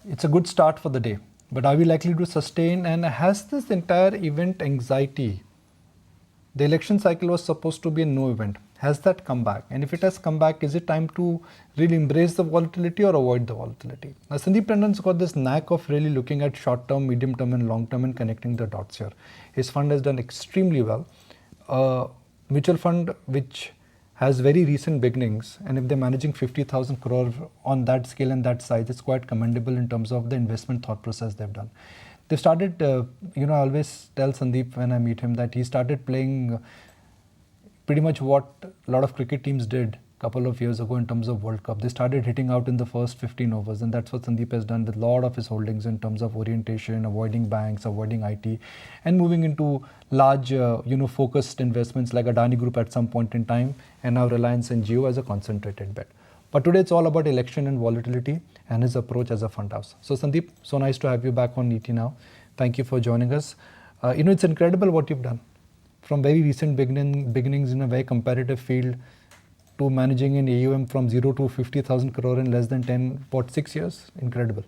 It's a good start for the day. But are we likely to sustain? And has this entire event anxiety? The election cycle was supposed to be a no event. Has that come back? And if it has come back, is it time to really embrace the volatility or avoid the volatility? Now, Sandeep Tandon's got this knack of really looking at short term, medium term, and long term and connecting the dots here. His fund has done extremely well. Mutual fund which has very recent beginnings, and if they're managing 50,000 crore on that scale and that size, it's quite commendable in terms of the investment thought process they've done. They started, I always tell Sandeep when I meet him that he started playing pretty much what a lot of cricket teams did a couple of years ago in terms of World Cup. They started hitting out in the first 15 overs, and that's what Sandeep has done with a lot of his holdings in terms of orientation, avoiding banks, avoiding IT, and moving into large, focused investments like Adani Group at some point in time, and now Reliance and Jio as a concentrated bet. But today it's all about election and volatility and his approach as a fund house. So Sandeep, so nice to have you back on ET Now. Thank you for joining us. It's incredible what you've done. From very recent beginnings in a very competitive field to managing an AUM from 0 to 50,000 crore in less than 6 years. Incredible.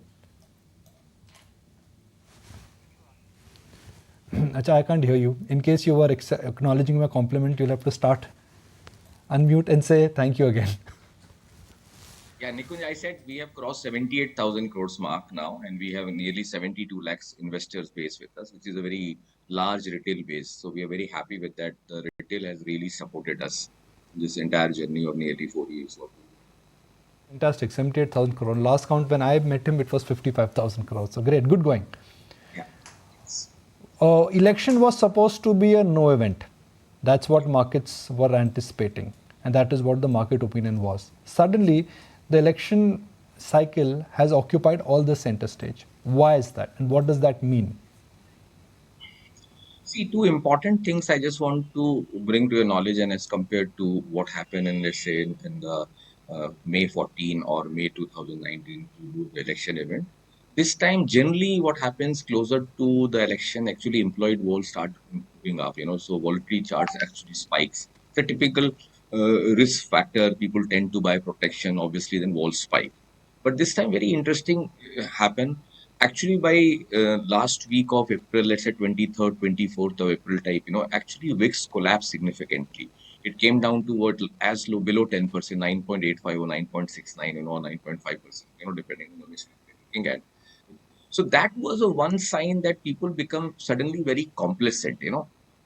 Acha, I can't hear you. In case you were acknowledging my compliment, you'll have to start, unmute and say thank you again. Yeah, Nikunj, I said we have crossed 78,000 crores mark now, and we have nearly 72 lakhs investors base with us, which is a very large retail base. So we are very happy with that. The retail has really supported us in this entire journey of nearly 4 years. Fantastic, 78,000 crore. Last count when I met him, it was 55,000 crores. So great, good going. Yeah. Election was supposed to be a no event. That's what markets were anticipating, and that is what the market opinion was. Suddenly, the election cycle has occupied all the center stage. Why is that, and what does that mean? See, two important things I just want to bring to your knowledge, and as compared to what happened in, let's say, in the May 14 or May 2019 election event. This time, generally, what happens closer to the election, actually, employed vol start moving up. So volatility charts actually spikes. It's a typical risk factor. People tend to buy protection. Obviously, then vol spike. But this time, very interesting happened. Actually, by last week of April, let's say 23rd, 24th of April type, actually VIX collapsed significantly. It came down to what as low below 10%, 9.85 or 9.69, 9.5%, depending on which you're looking at. So that was a one sign that people become suddenly very complacent,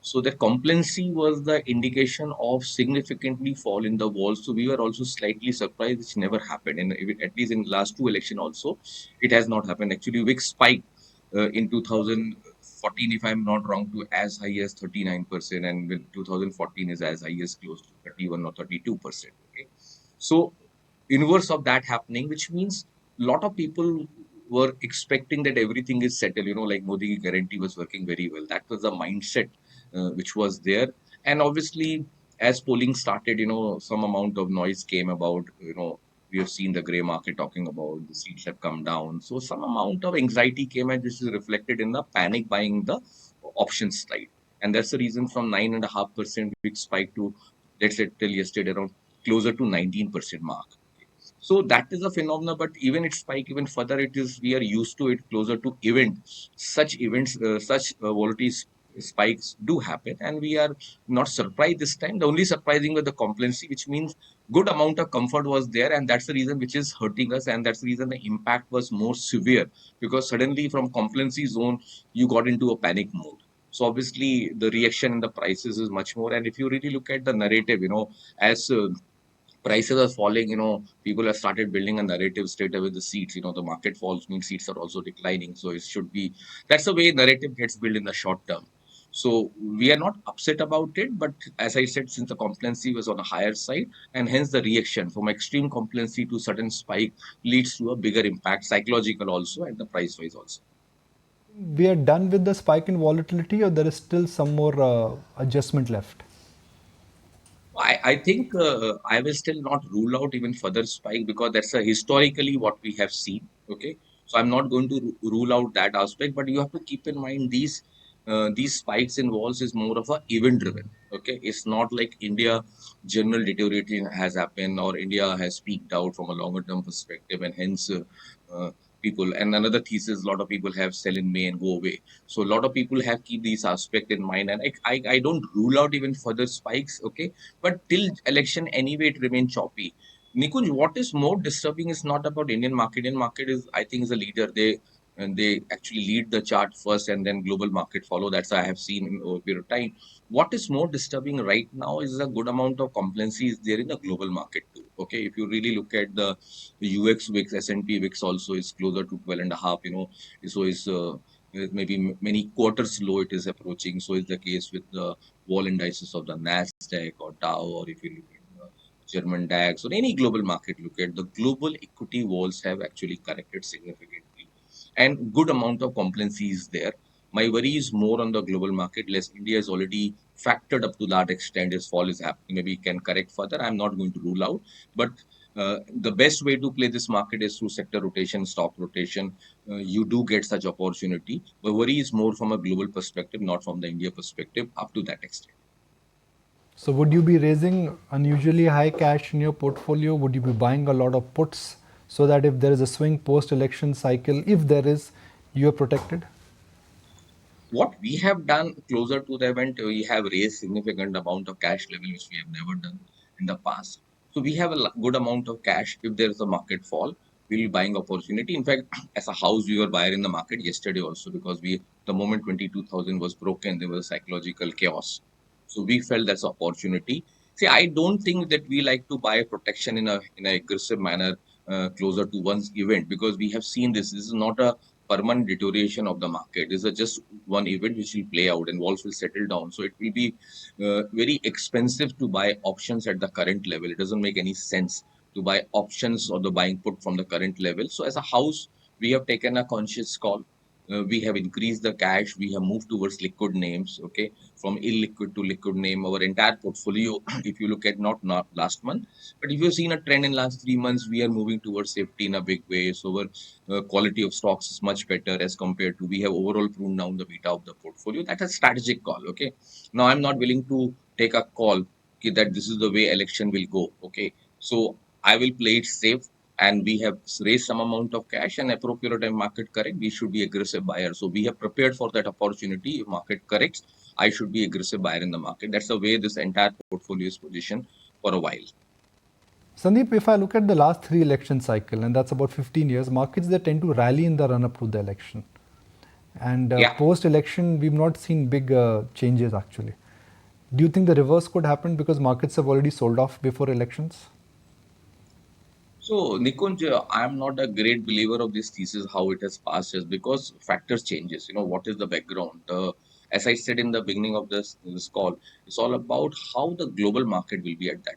So the complacency was the indication of significantly fall in the vol. So we were also slightly surprised, which never happened. And at least in the last two election also, it has not happened. Actually, VIX spiked in 2014, if I'm not wrong, to as high as 39%. And with 2014 is as high as close to 31 or 32%. Okay. So inverse of that happening, which means a lot of people were expecting that everything is settled, like Modi guarantee was working very well. That was the mindset which was there. And obviously, as polling started, some amount of noise came about, we have seen the grey market talking about the seats have come down. So some amount of anxiety came, and this is reflected in the panic buying the options side. And that's the reason from 9.5% big spike to, let's say, till yesterday around closer to 19% mark. So that is a phenomenon, but even it spike even further, we are used to it closer to events. Such events, such volatility spikes do happen, and we are not surprised this time. The only surprising was the complacency, which means good amount of comfort was there, and that's the reason which is hurting us, and that's the reason the impact was more severe, because suddenly from complacency zone, you got into a panic mode. So obviously the reaction in the prices is much more. And if you really look at the narrative, as prices are falling, people have started building a narrative straight away with the seats, the market falls means seats are also declining. So it should be, that's the way narrative gets built in the short term. So we are not upset about it, but as I said, since the complacency was on a higher side, and hence the reaction from extreme complacency to sudden spike leads to a bigger impact, psychological also, and the price wise also. We are done with the spike in volatility, or there is still some more adjustment left? I think I will still not rule out even further spike, because that's historically what we have seen. Okay, so I'm not going to rule out that aspect, but you have to keep in mind these spikes in walls is more of a event driven. Okay, it's not like India general deterioration has happened or India has peaked out from a longer term perspective, and hence people. And another thesis, a lot of people have sell in May and go away. So a lot of people have keep these aspect in mind, and I don't rule out even further spikes. Okay, but till election anyway, it remains choppy. Nikunj, what is more disturbing is not about Indian market. Indian market is, I think, is a leader. They actually lead the chart first, and then global market follow. That's what I have seen in over a period of time. What is more disturbing right now is a good amount of complacency is there in the global market too. Okay, if you really look at the UX VIX, S&P VIX also is closer to 12 and a half. So is maybe many quarters low it is approaching. So is the case with the wall indices of the Nasdaq or Dow, or if you look at the German DAX or any global market, look at the global equity walls have actually corrected significantly, and good amount of complacency is there. My worry is more on the global market. Less India is already factored up to that extent. As fall is happening, maybe it can correct further. I'm not going to rule out, but the best way to play this market is through sector rotation, stock rotation. You do get such opportunity. The worry is more from a global perspective, not from the India perspective, up to that extent. So would you be raising unusually high cash in your portfolio? Would you be buying a lot of puts so that if there is a swing post-election cycle, if there is, you are protected? What we have done closer to the event, we have raised significant amount of cash level, which we have never done in the past. So we have a good amount of cash. If there is a market fall, we'll be buying opportunity. In fact, as a house, we were buyer in the market yesterday also, because the moment 22,000 was broken, there was psychological chaos. So we felt that's an opportunity. See, I don't think that we like to buy protection in a aggressive manner closer to one's event, because we have seen this. This is not a permanent deterioration of the market. This is just one event which will play out and walls will settle down. So it will be very expensive to buy options at the current level. It doesn't make any sense to buy options or the buying put from the current level. So as a house, we have taken a conscious call. We have increased the cash. We have moved towards liquid names. Okay, from illiquid to liquid name. Our entire portfolio, if you look at not last month, but if you've seen a trend in last 3 months, we are moving towards safety in a big way. So our quality of stocks is much better as compared to, we have overall pruned down the beta of the portfolio. That's a strategic call. Okay, now I'm not willing to take a call, okay, that this is the way election will go. Okay, so I will play it safe, and we have raised some amount of cash, and appropriate time market correct, we should be aggressive buyer. So we have prepared for that opportunity. If market corrects, I should be aggressive buyer in the market. That's the way this entire portfolio is positioned for a while. Sandeep, if I look at the last three election cycle, and that's about 15 years, markets they tend to rally in the run-up to the election. And Yeah. post-election, we've not seen big changes actually. Do you think the reverse could happen because markets have already sold off before elections? So, Nikunj, I'm not a great believer of this thesis, how it has passed, is because factors changes. What is the background? As I said in the beginning of this call, it's all about how the global market will be at that.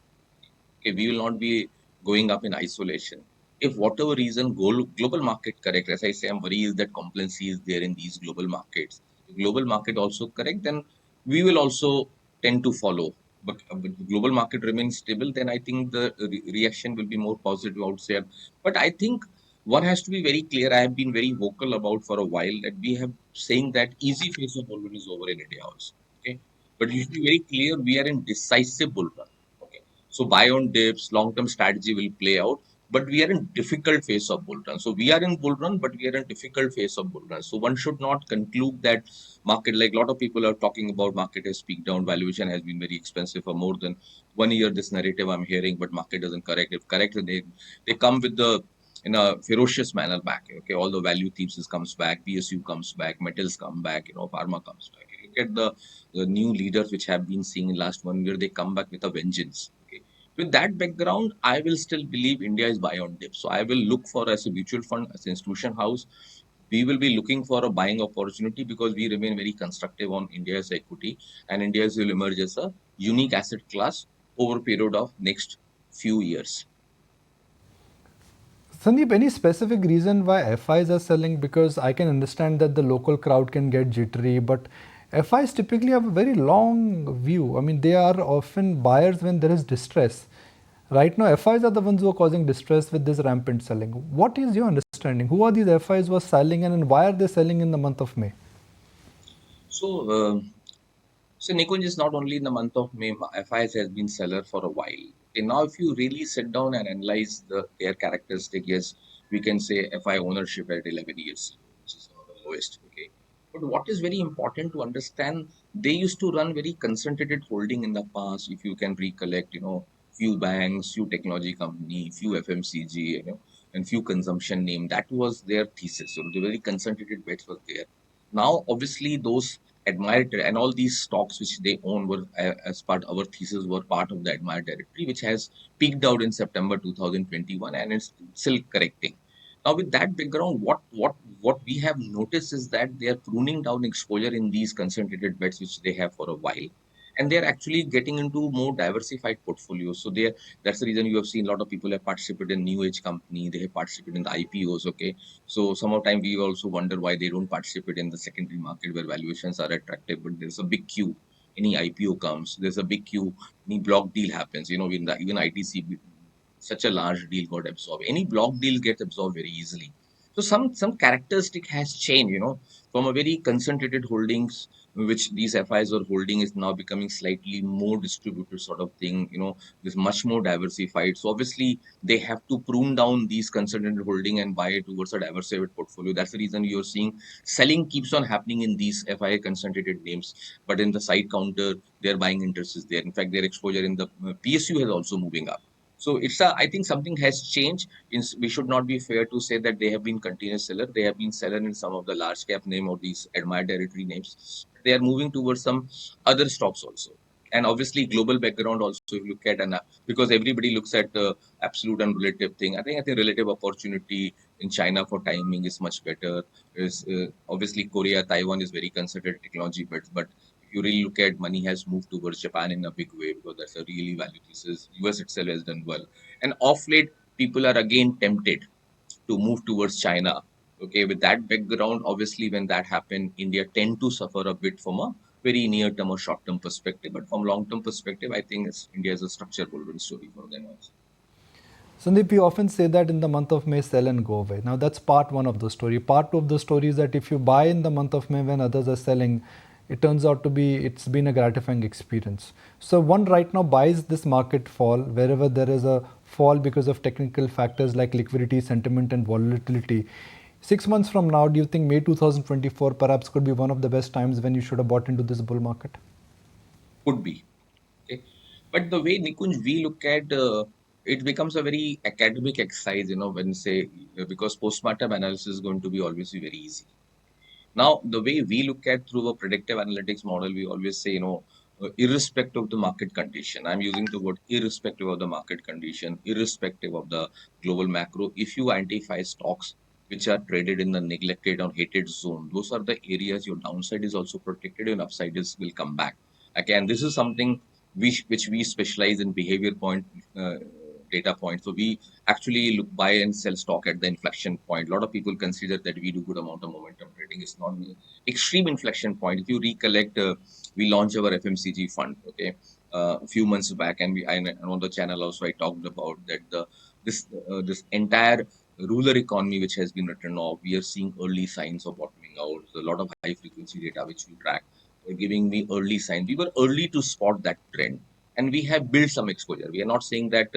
Okay, we will not be going up in isolation. If whatever reason global market correct, as I say, I'm worried is that complacency is there in these global markets. If global market also correct, then we will also tend to follow. But the global market remains stable, then I think the reaction will be more positive outside. But I think one has to be very clear. I have been very vocal about for a while that we have saying that easy phase of bull run is over in India also. Okay, but you should be very clear. We are in decisive bull run. Okay, so buy on dips, long-term strategy will play out, but we are in difficult phase of bull run. So we are in bull run, but we are in difficult phase of bull run. So one should not conclude that market, like a lot of people are talking about, market has peaked down, valuation has been very expensive for more than 1 year. This narrative I'm hearing, but market doesn't correct. If correct, they come with the in a ferocious manner back. Okay, all the value thesis comes back, PSU comes back, metals come back, pharma comes back. You look at the new leaders which have been seeing in last 1 year, they come back with a vengeance. Okay, with that background, I will still believe India is buy on dip. So I will look for, as a mutual fund, as an institution house, we will be looking for a buying opportunity, because we remain very constructive on India's equity, and India's will emerge as a unique asset class over a period of next few years. Sandeep, any specific reason why FIs are selling? Because I can understand that the local crowd can get jittery, but FIs typically have a very long view. I mean, they are often buyers when there is distress. Right now, FIs are the ones who are causing distress with this rampant selling. What is your understanding? Who are these FIs who are selling, and why are they selling in the month of May? So, so Nikunj, is not only in the month of May, FIs has been seller for a while. And now, if you really sit down and analyze their characteristic, yes, we can say FI ownership at 11 years, which is one of the lowest. Okay. But what is very important to understand, they used to run very concentrated holding in the past. If you can recollect, few banks, few technology company, few FMCG, and few consumption name. That was their thesis. So the very concentrated bets were there. Now, obviously, those admired and all these stocks which they own were as part our thesis were part of the admired territory, which has peaked out in September 2021 and it's still correcting. Now, with that background, what we have noticed is that they are pruning down exposure in these concentrated bets which they have for a while, and they are actually getting into more diversified portfolios. So they that's the reason you have seen a lot of people have participated in new age company. They have participated in the IPOs. Okay, so some of the time we also wonder why they don't participate in the secondary market where valuations are attractive, but there's a big queue. Any IPO comes, there's a big queue. Any block deal happens. Even ITC, such a large deal got absorbed. Any block deal gets absorbed very easily. So some characteristic has changed, from a very concentrated holdings which these FIs are holding is now becoming slightly more distributed sort of thing, is much more diversified. So obviously they have to prune down these concentrated holding and buy towards a diversified portfolio. That's the reason you're seeing selling keeps on happening in these FI concentrated names, but in the side counter, their buying interest is there. In fact, their exposure in the PSU has also moving up. So I think something has changed. We should not be fair to say that they have been continuous seller. They have been seller in some of the large cap name or these admired territory names. They are moving towards some other stocks also. And obviously global background also, if you look at, and because everybody looks at absolute and relative thing. I think relative opportunity in China for timing is much better. Is obviously Korea, Taiwan is very considered technology, but if you really look at, money has moved towards Japan in a big way because that's a really value thesis. US itself has done well. And off late, people are again tempted to move towards China. Okay, with that background, obviously, when that happened, India tend to suffer a bit from a very near term or short term perspective. But from long term perspective, I think India is a structural golden story for them also. Sandeep, you often say that in the month of May, sell and go away. Now, that's part one of the story. Part two of the story is that if you buy in the month of May when others are selling, it turns out to be, it's been a gratifying experience. So one right now buys this market fall wherever there is a fall because of technical factors like liquidity, sentiment, and volatility. 6 months from now, do you think May 2024 perhaps could be one of the best times when you should have bought into this bull market? Could be. Okay. But the way Nikunj we look at it becomes a very academic exercise, when say because postmortem analysis is going to be always be very easy. Now, the way we look at through a predictive analytics model, we always say, irrespective of the market condition, I'm using the word irrespective of the market condition, irrespective of the global macro, if you identify stocks which are traded in the neglected or hated zone, those are the areas your downside is also protected and upside is will come back. Again, this is something which we specialize in behavior point data point. So we actually look buy and sell stock at the inflection point. A lot of people consider that we do good amount of momentum trading. It's not the extreme inflection point. If you recollect, we launched our FMCG fund, okay, a few months back, and on the channel also I talked about that this entire rural economy which has been written off, we are seeing early signs of bottoming out. There's a lot of high frequency data which we track giving me early signs. We were early to spot that trend, and we have built some exposure. We are not saying that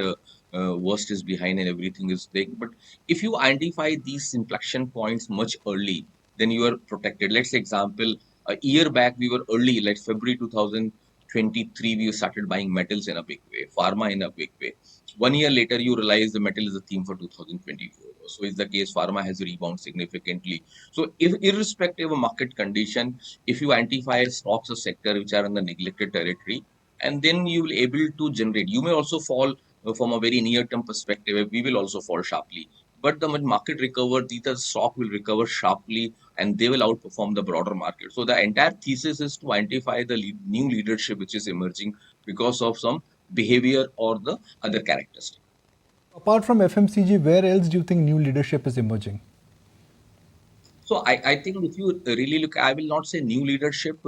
worst is behind and everything is big, but if you identify these inflection points much early, then you are protected. Let's say example, a year back we were early, like February 2023, we started buying metals in a big way, pharma in a big way. 1 year later, you realize the metal is a theme for 2024. So is the case. Pharma has rebound significantly. So if irrespective of market condition, if you identify stocks or sector which are in the neglected territory, and then you will able to generate. You may also fall from a very near term perspective. We will also fall sharply. But the market recover, the stock will recover sharply and they will outperform the broader market. So the entire thesis is to identify the new leadership which is emerging because of some behavior or the other characteristic. Apart from FMCG, where else do you think new leadership is emerging? So I think if you really look, I will not say new leadership.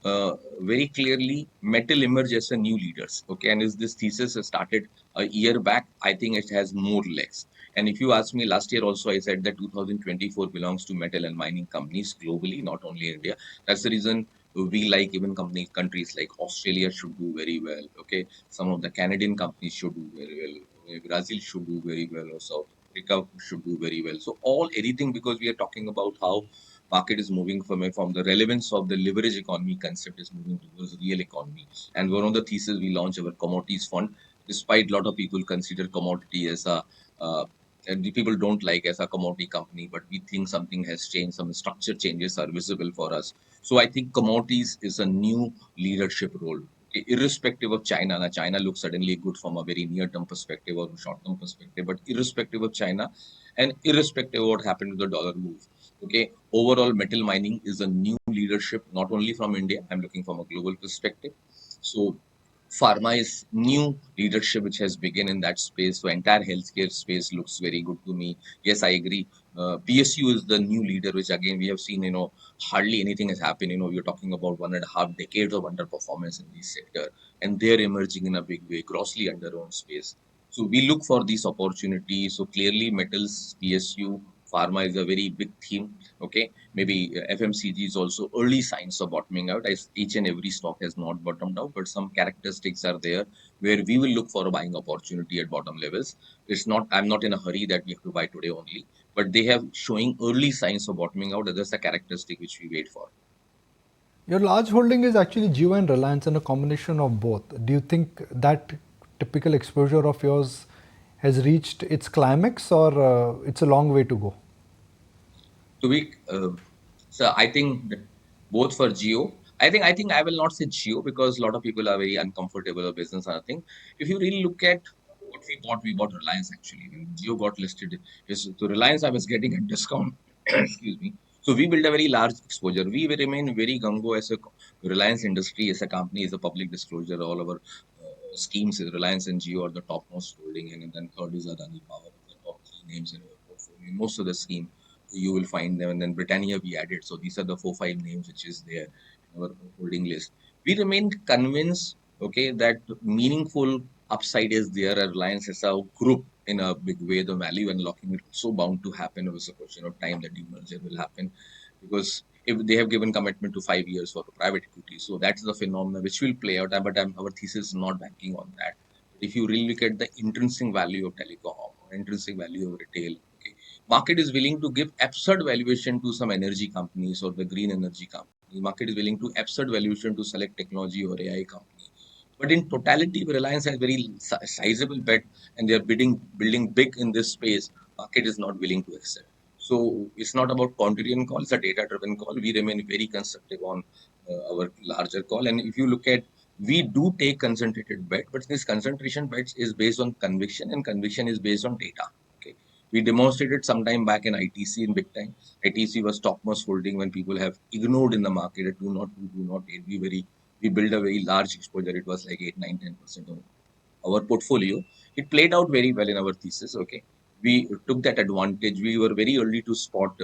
Very clearly, metal emerged as a new leaders. Okay, and is this thesis started a year back? I think it has more legs. And if you ask me, last year also I said that 2024 belongs to metal and mining companies globally, not only India. That's the reason we like even countries like Australia should do very well. Okay, some of the Canadian companies should do very well. Brazil should do very well also. Africa should do very well. So anything, because we are talking about how market is moving from the relevance of the leverage economy concept is moving towards real economy. And one of the thesis we launched our commodities fund, despite a lot of people consider commodity as a and the people don't like as a commodity company, but we think something has changed, some structure changes are visible for us. So I think commodities is a new leadership role. Irrespective of China, now China looks suddenly good from a very near-term perspective or short-term perspective, but irrespective of China and irrespective of what happened to the dollar move, okay, overall metal mining is a new leadership, not only from India. I'm looking from a global perspective. So Pharma is new leadership which has begun in that space. So entire healthcare space looks very good to me. Yes, I agree. PSU is the new leader, which again we have seen. Hardly anything has happened. We're talking about 1.5 decades of underperformance in this sector, and they're emerging in a big way, grossly underowned space. So we look for these opportunities. So clearly, metals, PSU, pharma is a very big theme. Okay, maybe FMCG is also early signs of bottoming out. As each and every stock has not bottomed out, but some characteristics are there where we will look for a buying opportunity at bottom levels. It's not. I'm not in a hurry that we have to buy today only, but they have showing early signs of bottoming out. That's a characteristic which we wait for. Your large holding is actually Jio and Reliance and a combination of both. Do you think that typical exposure of yours has reached its climax, or it's a long way to go? To be so I think that both for Geo, I think I will not say Geo because a lot of people are very uncomfortable with business. I think if you really look at what we bought Reliance actually. When Geo got listed, so Reliance I was getting a discount. Excuse me. So we build a very large exposure. We will remain very gungo as a Reliance industry, as a company, as a public disclosure. All our schemes, Reliance and Geo are the topmost holding, and then third is Adani Power, the top three names in our portfolio. Most of the scheme you will find them, and then Britannia we added. So these are the 4 5 names which is there in our holding list. We remain convinced, okay, that meaningful upside is there. Reliance as a group in a big way. The value unlocking is so bound to happen. It was a question of time that demerger will happen, because if they have given commitment to 5 years for private equity, so that's the phenomenon which will play out. But our thesis is not banking on that. If you really look at the intrinsic value of telecom or intrinsic value of retail, okay, market is willing to give absurd valuation to some energy companies or the green energy company. Market is willing to absurd valuation to select technology or AI company. But in totality, Reliance has very sizable bet, and they are building big in this space. Market is not willing to accept. So it's not about contrarian call; it's a data-driven call. We remain very constructive on our larger call. And if you look at, we do take concentrated bet, but this concentration bets is based on conviction, and conviction is based on data. Okay, we demonstrated some time back in ITC in big time. ITC was topmost holding when people have ignored in the market at 202, 208. We built a very large exposure. It was like 8, 9, 10% of our portfolio. It played out very well in our thesis. Okay, we took that advantage. We were very early to spot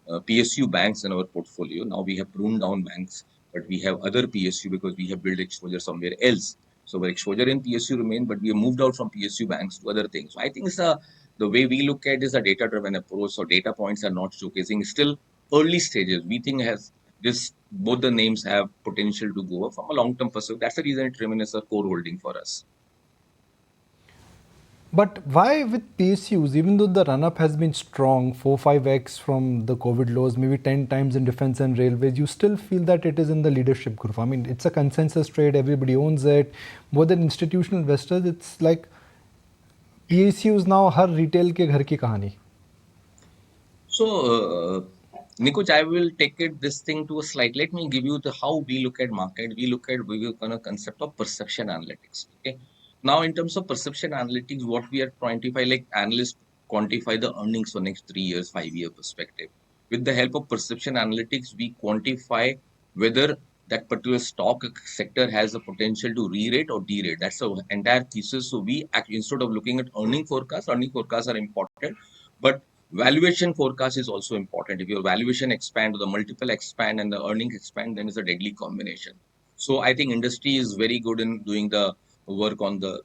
PSU banks in our portfolio. Now we have pruned down banks, but we have other PSU because we have built exposure somewhere else. So our exposure in PSU remain, but we have moved out from PSU banks to other things. So I think the way we look at is a data-driven approach. So data points are not showcasing. Still early stages. We think has this both the names have potential to go up from a long-term perspective. That's the reason it remains a core holding for us. But why with PSUs, even though the run up has been strong, 4 5x from the COVID lows, maybe 10 times in defense and railways, you still feel that it is in the leadership group? I mean, it's a consensus trade, everybody owns it. More than institutional investors, it's like PSUs now her retail के घर की कहानी. So, Nikunj, I will take it this thing to a slide. Let me give you the how we look at market. We look on a concept of perception analytics. Okay. Now, in terms of perception analytics, what we are trying to find, like analysts quantify the earnings for next 3 years, 5 year perspective. With the help of perception analytics, we quantify whether that particular stock sector has the potential to re-rate or de-rate. That's the entire thesis. So we actually, instead of looking at earning forecasts are important, but valuation forecast is also important. If your valuation expand, the multiple expand, and the earnings expand, then it's a deadly combination. So I think industry is very good in doing the work on the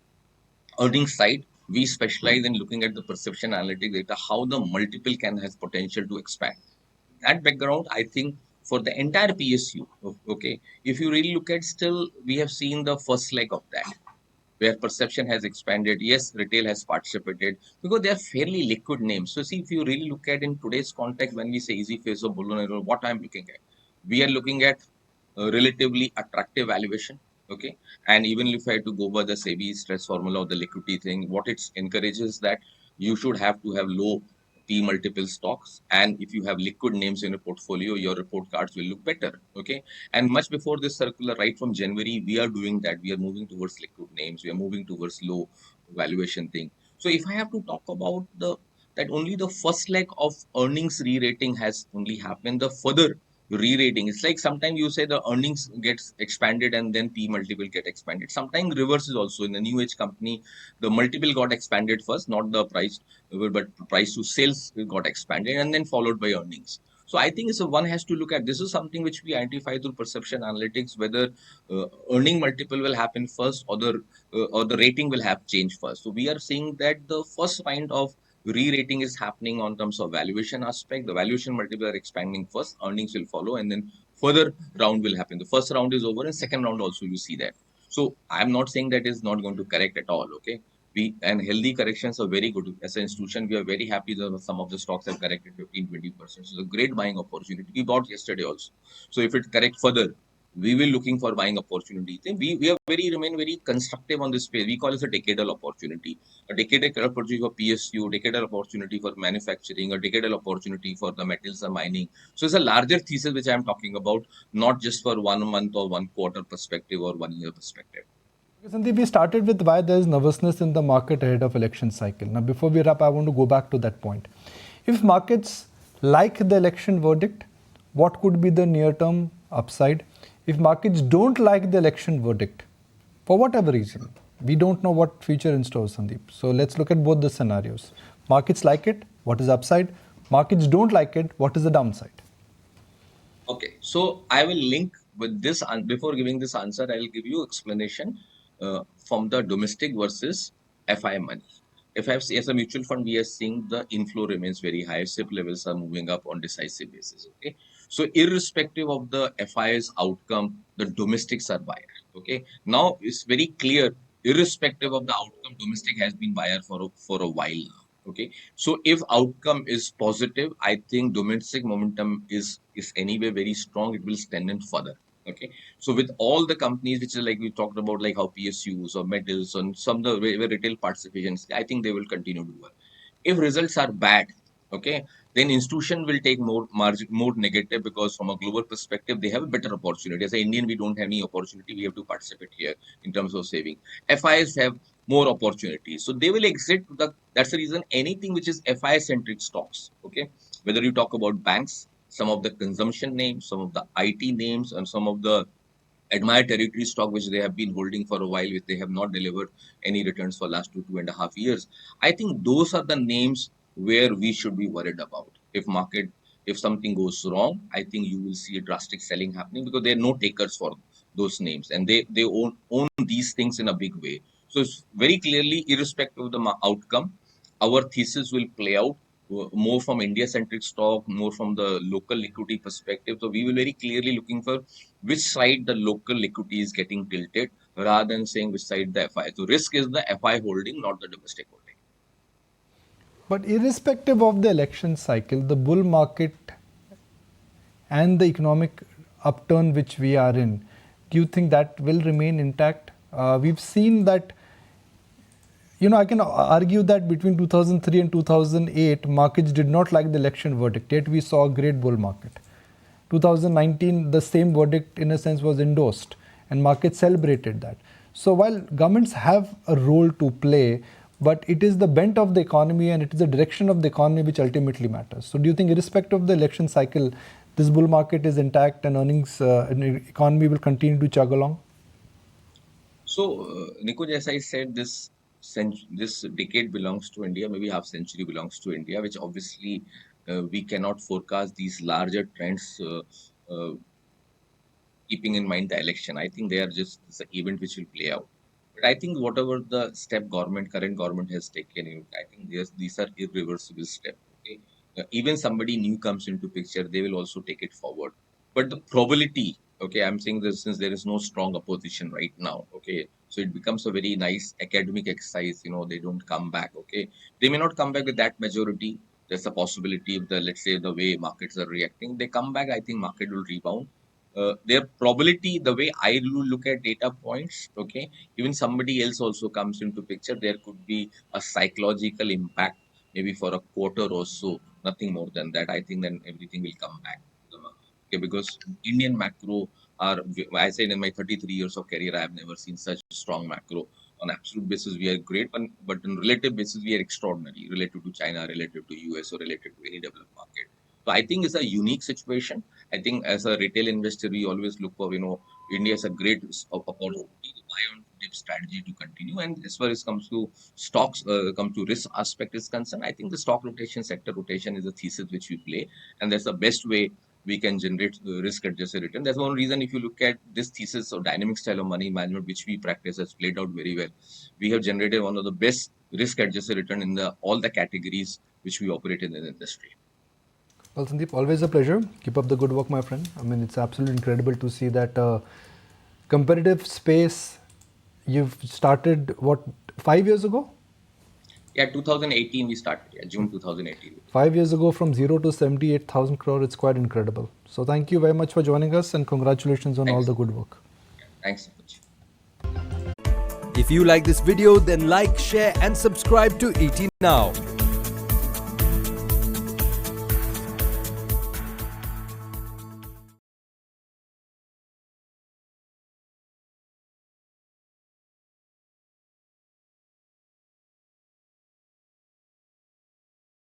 earnings side. We specialize in looking at the perception analytics data, how the multiple can has potential to expand. That background, I think for the entire PSU, okay, if you really look at, still we have seen the first leg of that. where perception has expanded. Yes, retail has participated because they are fairly liquid names. So see, if you really look at in today's context, when we say easy phase of bull run, what I'm looking at, we are looking at a relatively attractive valuation. Okay, and even if I had to go by the SEBI stress formula or the liquidity thing, what it encourages that you should have to have low P multiple stocks, and if you have liquid names in a portfolio, your report cards will look better. Okay, and much before this circular, right from January, we are doing that. We are moving towards liquid names. We are moving towards low valuation thing. So if I have to talk about the that only the first leg of earnings re-rating has only happened, the further re-rating, it's like sometimes you say the earnings gets expanded and then P multiple get expanded. Sometimes reverse is also in the new age company, the multiple got expanded first, not the price, but price to sales got expanded and then followed by earnings. So I think it's one has to look at, this is something which we identify through perception analytics, whether earning multiple will happen first or the rating will have changed first. So we are seeing that the first kind of re-rating is happening on terms of valuation aspect. The valuation multiple are expanding first, earnings will follow, and then further round will happen. The first round is over, and second round also you see that. So I'm not saying that is not going to correct at all. Okay, we and healthy corrections are very good. As an institution, we are very happy that some of the stocks have corrected 15-20%. So it's a great buying opportunity. We bought yesterday also. So if it corrects further, we will looking for buying opportunity. Then we are very remain very constructive on this space. We call it a decadal opportunity. A decadal opportunity for PSU, decadal opportunity for manufacturing, a decadal opportunity for the metals and mining. So it's a larger thesis which I am talking about, not just for 1 month or 1 quarter perspective or 1 year perspective. Sandeep, we started with why there is nervousness in the market ahead of election cycle. Now, before we wrap, I want to go back to that point. If markets like the election verdict, what could be the near-term upside? If markets don't like the election verdict, for whatever reason, we don't know what future in store, Sandeep. So let's look at both the scenarios. Markets like it, what is upside? Markets don't like it, what is the downside? Okay, so I will link with this, and before giving this answer, I will give you explanation from the domestic versus FI money. If I have as a mutual fund, we are seeing the inflow remains very high. SIP levels are moving up on decisive basis. Okay, so irrespective of the FI's outcome, the domestics are buyer. Okay, now it's very clear. Irrespective of the outcome, domestic has been buyer for a while now. Okay, so if outcome is positive, I think domestic momentum is anyway very strong. It will strengthen further. Okay, so with all the companies which are like we talked about, like how PSUs or metals and some the where retail participations, I think they will continue to work. If results are bad, okay, then institution will take more margin, more negative, because from a global perspective, they have a better opportunity. As an Indian, we don't have any opportunity. We have to participate here in terms of saving. FIs have more opportunities. So they will exit that's the reason anything which is FI centric stocks, okay, whether you talk about banks, some of the consumption names, some of the IT names, and some of the admired territory stock which they have been holding for a while, which they have not delivered any returns for last 2.5 years. I think those are the names where we should be worried about. If something goes wrong, I think you will see a drastic selling happening, because there are no takers for those names, and they own these things in a big way. So it's very clearly, irrespective of the outcome, our thesis will play out more from India-centric stock, more from the local liquidity perspective. So we will very clearly looking for which side the local liquidity is getting tilted, rather than saying which side the FI. So risk is the FI holding, not the domestic holding. But irrespective of the election cycle, the bull market and the economic upturn which we are in, do you think that will remain intact? We've seen that, I can argue that between 2003 and 2008, markets did not like the election verdict, yet we saw a great bull market. 2019, the same verdict in a sense was endorsed and markets celebrated that. So while governments have a role to play, but it is the bent of the economy and it is the direction of the economy which ultimately matters. So do you think irrespective of the election cycle, this bull market is intact and earnings and the economy will continue to chug along? So, Nikunj, as I said, this decade belongs to India, maybe half century belongs to India, which obviously we cannot forecast these larger trends, keeping in mind the election. I think they are just the event which will play out. But I think whatever the step current government has taken, I think these are irreversible steps. Okay, even somebody new comes into picture, they will also take it forward. But the probability, okay, I'm saying this since there is no strong opposition right now. Okay, So it becomes a very nice academic exercise. They don't come back. Okay, they may not come back with that majority. There's a possibility of let's say the way markets are reacting. They come back. I think market will rebound. Their probability, the way I look at data points, okay, even somebody else also comes into picture. There could be a psychological impact, maybe for a quarter or so, nothing more than that. I think then everything will come back. Okay, because Indian macro are, I said in my 33 years of career, I have never seen such strong macro. On absolute basis, we are great, but on relative basis, we are extraordinary relative to China, relative to US, or relative to any developed market. So I think it's a unique situation. I think as a retail investor, we always look for, India is a great opportunity to buy on dip strategy to continue. And as far as comes to stocks, come to risk aspect is concerned, I think the stock rotation, sector rotation is a thesis which we play, and that's the best way we can generate risk adjusted return. That's one reason if you look at this thesis of dynamic style of money management, which we practice, has played out very well. We have generated one of the best risk adjusted return in all the categories which we operate in the industry. Well, Sandeep, always a pleasure. Keep up the good work, my friend. I mean, it's absolutely incredible to see that competitive space you've started, 5 years ago? Yeah, 2018 we started. Yeah, June 2018. 5 years ago, from zero to 78,000 crore, it's quite incredible. So thank you very much for joining us, and congratulations on all the good work. Yeah, thanks so much. If you like this video, then like, share and subscribe to ET Now.